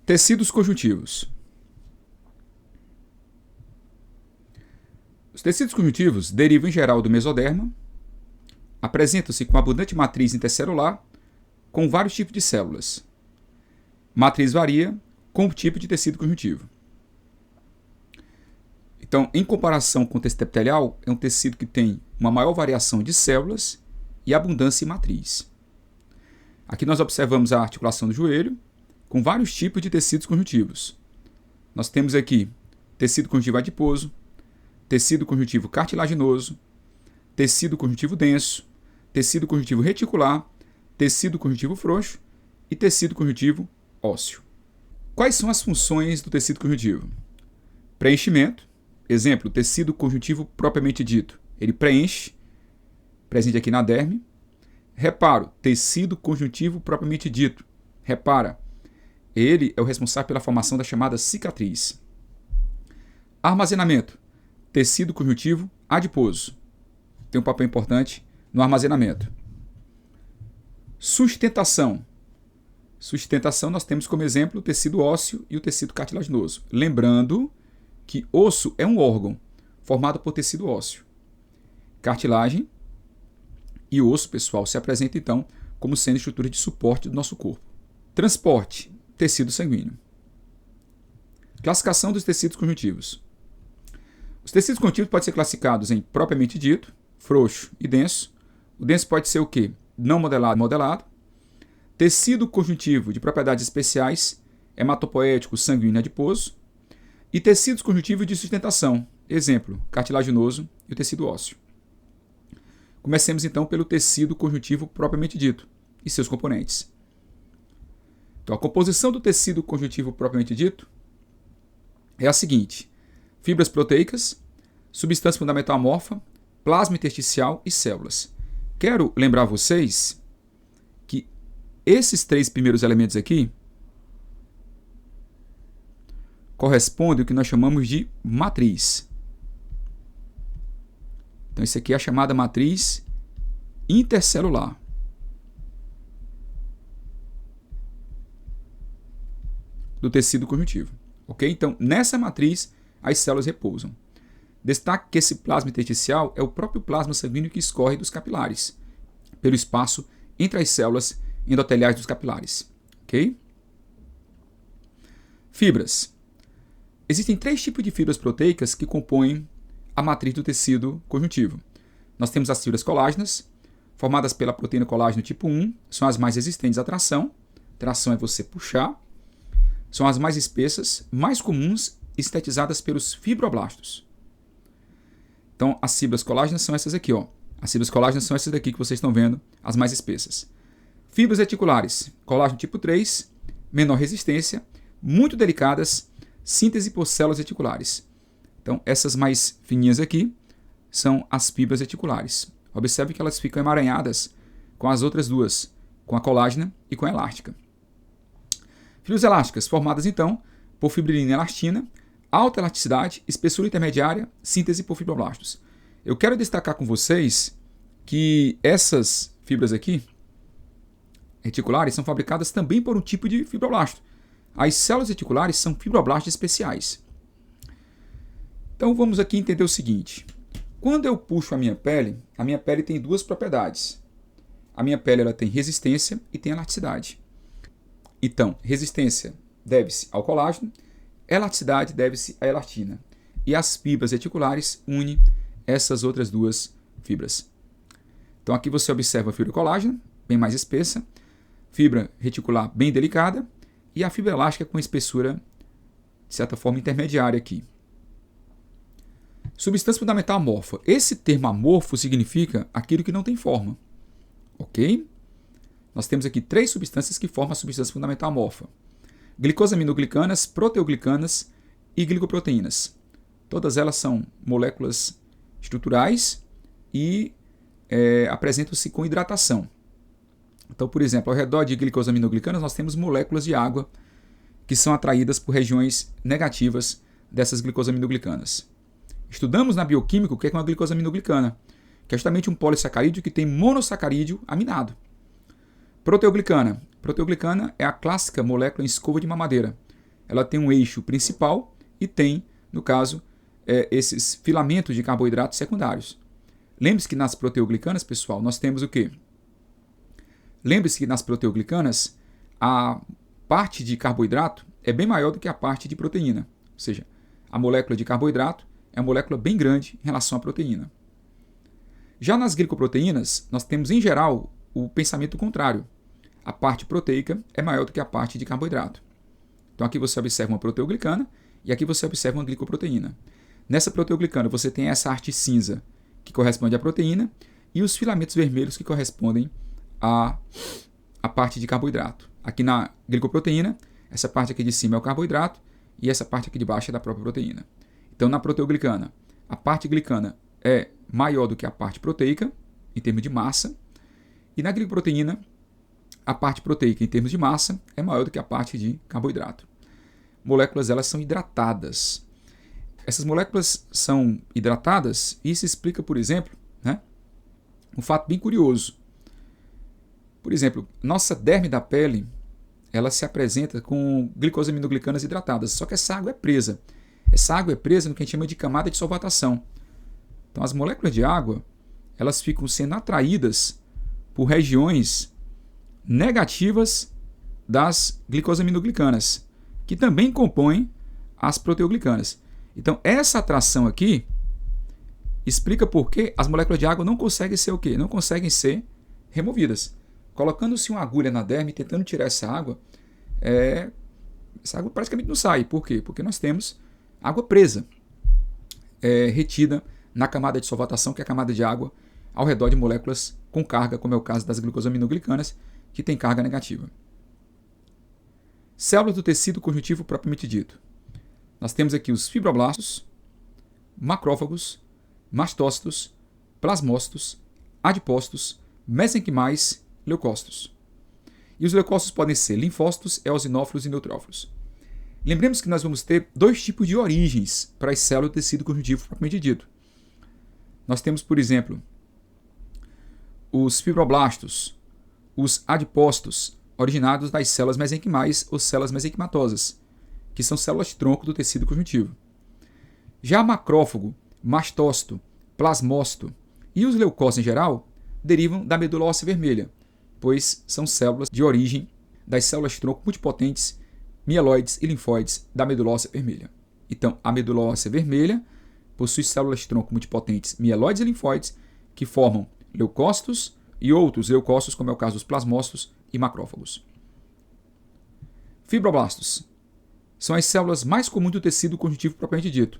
Tecidos conjuntivos. Os tecidos conjuntivos derivam em geral do mesoderma, apresentam-se com abundante matriz intercelular com vários tipos de células. Matriz varia com o tipo de tecido conjuntivo. Então, em comparação com o tecido epitelial, é um tecido que tem uma maior variação de células e abundância em matriz. Aqui nós observamos a articulação do joelho com vários tipos de tecidos conjuntivos. Nós temos aqui tecido conjuntivo adiposo, tecido conjuntivo cartilaginoso, tecido conjuntivo denso, tecido conjuntivo reticular, tecido conjuntivo frouxo e tecido conjuntivo ósseo. Quais são as funções do tecido conjuntivo? Preenchimento. Exemplo, tecido conjuntivo propriamente dito. Ele preenche, presente aqui na derme. Reparo, tecido conjuntivo propriamente dito. Repara, ele é o responsável pela formação da chamada cicatriz. Armazenamento, tecido conjuntivo adiposo. Tem um papel importante no armazenamento. Sustentação. Sustentação nós temos como exemplo o tecido ósseo e o tecido cartilaginoso. Lembrando que osso é um órgão formado por tecido ósseo. Cartilagem e osso, pessoal, se apresenta então como sendo estrutura de suporte do nosso corpo. Transporte, tecido sanguíneo. Classificação dos tecidos conjuntivos. Os tecidos conjuntivos podem ser classificados em propriamente dito, frouxo e denso. O denso pode ser o quê? Não modelado e modelado. Tecido conjuntivo de propriedades especiais, hematopoético, sanguíneo e adiposo. E tecidos conjuntivos de sustentação, exemplo, cartilaginoso e o tecido ósseo. Comecemos então pelo tecido conjuntivo propriamente dito e seus componentes. Então, a composição do tecido conjuntivo propriamente dito é a seguinte: fibras proteicas, substância fundamental amorfa, plasma intersticial e células. Quero lembrar vocês que esses três primeiros elementos aqui correspondem ao que nós chamamos de matriz. Então, isso aqui é a chamada matriz intercelular. Do tecido conjuntivo. Ok? Então, nessa matriz, as células repousam. Destaque que esse plasma intersticial é o próprio plasma sanguíneo que escorre dos capilares, pelo espaço entre as células endoteliais dos capilares. Ok? Fibras. Existem três tipos de fibras proteicas que compõem a matriz do tecido conjuntivo. Nós temos as fibras colágenas, formadas pela proteína colágeno tipo 1, são as mais resistentes à tração. Tração é você puxar. São as mais espessas, mais comuns e sintetizadas pelos fibroblastos. Então, as fibras colágenas são essas aqui, ó. As fibras colágenas são essas daqui que vocês estão vendo, as mais espessas. Fibras reticulares, colágeno tipo 3, menor resistência, muito delicadas, síntese por células reticulares. Então, essas mais fininhas aqui são as fibras reticulares. Observe que elas ficam emaranhadas com as outras duas, com a colágena e com a elástica. Fibras elásticas, formadas então por fibrilina e elastina, alta elasticidade, espessura intermediária, síntese por fibroblastos. Eu quero destacar com vocês que essas fibras aqui, reticulares, são fabricadas também por um tipo de fibroblasto. As células reticulares são fibroblastos especiais. Então vamos aqui entender o seguinte. Quando eu puxo a minha pele tem duas propriedades. A minha pele ela tem resistência e tem elasticidade. Então, resistência deve-se ao colágeno, elasticidade deve-se à elastina. E as fibras reticulares unem essas outras duas fibras. Então aqui você observa a fibra colágeno, bem mais espessa, fibra reticular bem delicada, e a fibra elástica com espessura, de certa forma, intermediária aqui. Substância fundamental amorfa. Esse termo amorfo significa aquilo que não tem forma. Ok? Nós temos aqui três substâncias que formam a substância fundamental amorfa: glicosaminoglicanas, proteoglicanas e glicoproteínas. Todas elas são moléculas estruturais e apresentam-se com hidratação. Então, por exemplo, ao redor de glicosaminoglicanas nós temos moléculas de água que são atraídas por regiões negativas dessas glicosaminoglicanas. Estudamos na bioquímica o que é uma glicosaminoglicana, que é justamente um polissacarídeo que tem monossacarídeo aminado. Proteoglicana. Proteoglicana é a clássica molécula em escova de mamadeira. ela tem um eixo principal e tem, no caso, esses filamentos de carboidratos secundários. Lembre-se que nas proteoglicanas, pessoal, nós temos o quê? Lembre-se que nas proteoglicanas, a parte de carboidrato é bem maior do que a parte de proteína. Ou seja, a molécula de carboidrato é uma molécula bem grande em relação à proteína. Já nas glicoproteínas, nós temos, em geral, o pensamento contrário. A parte proteica é maior do que a parte de carboidrato. Então aqui você observa uma proteoglicana e aqui você observa uma glicoproteína. Nessa proteoglicana você tem essa arte cinza que corresponde à proteína e os filamentos vermelhos que correspondem à parte de carboidrato. Aqui na glicoproteína, essa parte aqui de cima é o carboidrato e essa parte aqui de baixo é da própria proteína. Então na proteoglicana, a parte glicana é maior do que a parte proteica em termos de massa e na glicoproteína a parte proteica em termos de massa é maior do que a parte de carboidrato. Moléculas elas são hidratadas. Essas moléculas são hidratadas e isso explica, por exemplo, um fato bem curioso. Por exemplo, nossa derme da pele ela se apresenta com glicosaminoglicanas hidratadas, só que essa água é presa. Essa água é presa no que a gente chama de camada de solvatação. Então as moléculas de água elas ficam sendo atraídas por regiões negativas das glicosaminoglicanas, que também compõem as proteoglicanas. Então, essa atração aqui explica por que as moléculas de água não conseguem ser o quê? Não conseguem ser removidas. Colocando-se uma agulha na derme, tentando tirar essa água praticamente não sai. Por quê? Porque nós temos água presa, retida na camada de solvatação, que é a camada de água, ao redor de moléculas com carga, como é o caso das glicosaminoglicanas, que tem carga negativa. Células do tecido conjuntivo propriamente dito. Nós temos aqui os fibroblastos, macrófagos, mastócitos, plasmócitos, adipócitos, mesenquimais, leucócitos. E os leucócitos podem ser linfócitos, eosinófilos e neutrófilos. Lembremos que nós vamos ter dois tipos de origens para as células do tecido conjuntivo propriamente dito. Nós temos, por exemplo, os fibroblastos, os adipócitos, originados das células mesenquimais ou células mesenquimatosas, que são células-tronco do tecido conjuntivo. Já macrófago, mastócito, plasmócito e os leucócitos em geral derivam da medula óssea vermelha, pois são células de origem das células-tronco multipotentes, mieloides e linfóides da medula óssea vermelha. Então, a medula óssea vermelha possui células-tronco multipotentes, mieloides e linfóides, que formam leucócitos e outros leucócitos, como é o caso dos plasmócitos e macrófagos. Fibroblastos são as células mais comuns do tecido conjuntivo propriamente dito.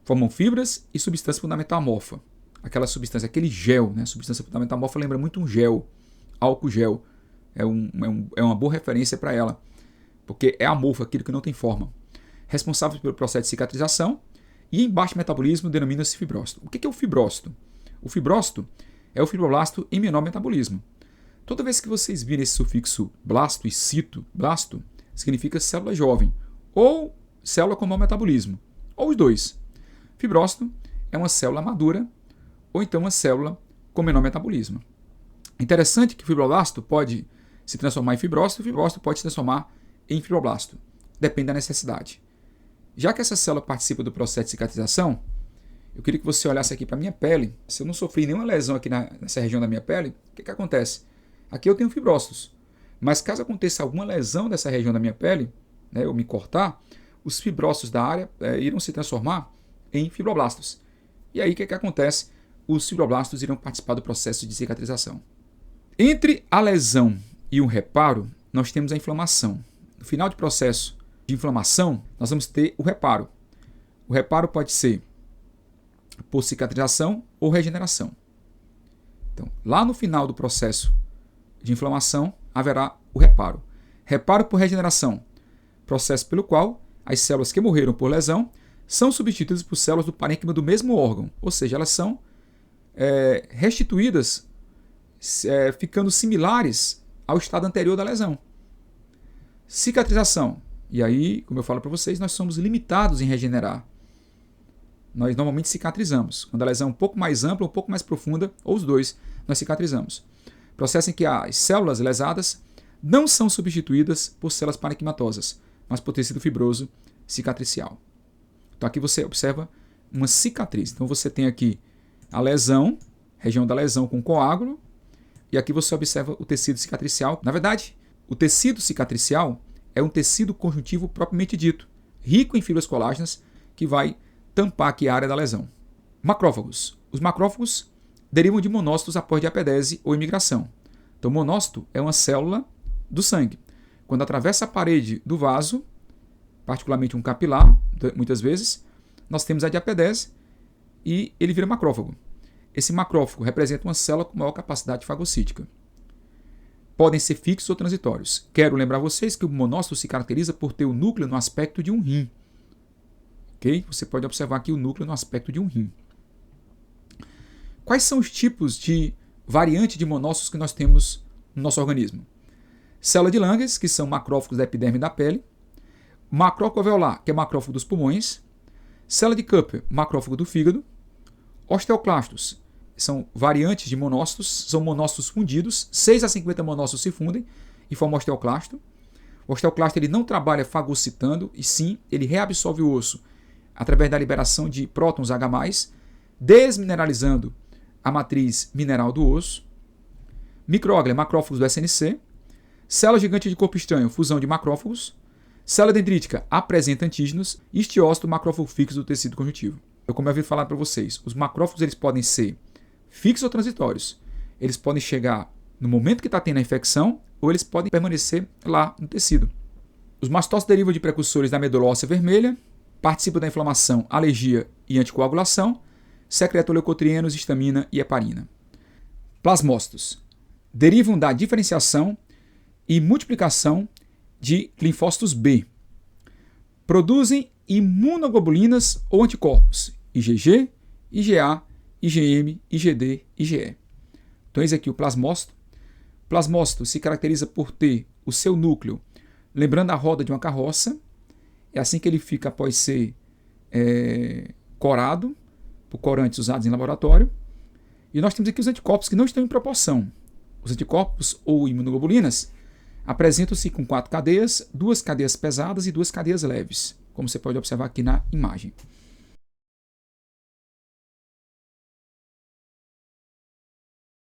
Formam fibras e substância fundamental amorfa. Aquela substância, aquele gel, substância fundamental amorfa lembra muito um gel, álcool gel. É uma boa referência para ela, porque é amorfo, aquilo que não tem forma. Responsável pelo processo de cicatrização e em baixo metabolismo denomina-se fibrócito. O que é o fibrócito? O fibrócito é o fibroblasto em menor metabolismo. Toda vez que vocês virem esse sufixo blasto e cito, blasto, significa célula jovem, ou célula com mau metabolismo, ou os dois. Fibrócito é uma célula madura, ou então uma célula com menor metabolismo. Interessante que o fibroblasto pode se transformar em fibrócito, e o fibrócito pode se transformar em fibroblasto. Depende da necessidade. Já que essa célula participa do processo de cicatrização, eu queria que você olhasse aqui para a minha pele. Se eu não sofri nenhuma lesão aqui nessa região da minha pele, o que acontece? Aqui eu tenho fibrócitos, mas caso aconteça alguma lesão dessa região da minha pele, eu me cortar, os fibrócitos da área irão se transformar em fibroblastos. E aí o que acontece? Os fibroblastos irão participar do processo de cicatrização. Entre a lesão e o reparo, nós temos a inflamação. No final do processo de inflamação, nós vamos ter o reparo. O reparo pode ser por cicatrização ou regeneração. Então, lá no final do processo de inflamação, haverá o reparo. Reparo por regeneração, processo pelo qual as células que morreram por lesão são substituídas por células do parênquima do mesmo órgão, ou seja, elas são restituídas, ficando similares ao estado anterior da lesão. Cicatrização, e aí, como eu falo para vocês, nós somos limitados em regenerar. Nós normalmente cicatrizamos. Quando a lesão é um pouco mais ampla, um pouco mais profunda, ou os dois, nós cicatrizamos. Processo em que as células lesadas não são substituídas por células parenquimatosas, mas para o tecido fibroso cicatricial. Então aqui você observa uma cicatriz. Então você tem aqui a lesão, região da lesão com coágulo, e aqui você observa o tecido cicatricial. Na verdade, o tecido cicatricial é um tecido conjuntivo propriamente dito, rico em fibras colágenas, que vai tampar aqui a área da lesão. Macrófagos. Os macrófagos derivam de monócitos após diapedese ou imigração. Então, monócito é uma célula do sangue. Quando atravessa a parede do vaso, particularmente um capilar, muitas vezes, nós temos a diapedese e ele vira macrófago. Esse macrófago representa uma célula com maior capacidade fagocítica. Podem ser fixos ou transitórios. Quero lembrar vocês que o monócito se caracteriza por ter o núcleo no aspecto de um rim. Okay? Você pode observar aqui o núcleo no aspecto de um rim. Quais são os tipos de variante de monócitos que nós temos no nosso organismo? Célula de Langerhans, que são macrófagos da epiderme da pele. Macrófago alveolar, que é macrófago dos pulmões. Célula de Kupper, macrófago do fígado. Osteoclastos, são variantes de monócitos, são monócitos fundidos, 6 a 50 monócitos se fundem e formam osteoclasto. O osteoclasto ele não trabalha fagocitando, e sim, ele reabsorve o osso através da liberação de prótons H+, desmineralizando a matriz mineral do osso. Micróglia, macrófagos do SNC. Célula gigante de corpo estranho, fusão de macrófagos. Célula dendrítica, apresenta antígenos. E estiócito, macrófago fixo do tecido conjuntivo. Como eu havia falado para vocês, os macrófagos eles podem ser fixos ou transitórios. Eles podem chegar no momento que está tendo a infecção ou eles podem permanecer lá no tecido. Os mastócitos derivam de precursores da medula óssea vermelha, participam da inflamação, alergia e anticoagulação, secretam leucotrienos, histamina e heparina. Plasmócitos derivam da diferenciação e multiplicação de linfócitos B. Produzem imunoglobulinas ou anticorpos, IgG, IgA, IgM, IgD, IgE. Então, esse aqui é o plasmócito. O plasmócito se caracteriza por ter o seu núcleo lembrando a roda de uma carroça. É assim que ele fica após ser corado por corantes usados em laboratório. E nós temos aqui os anticorpos que não estão em proporção. Os anticorpos ou imunoglobulinas apresentam-se com 4 cadeias, 2 cadeias pesadas e 2 cadeias leves, como você pode observar aqui na imagem.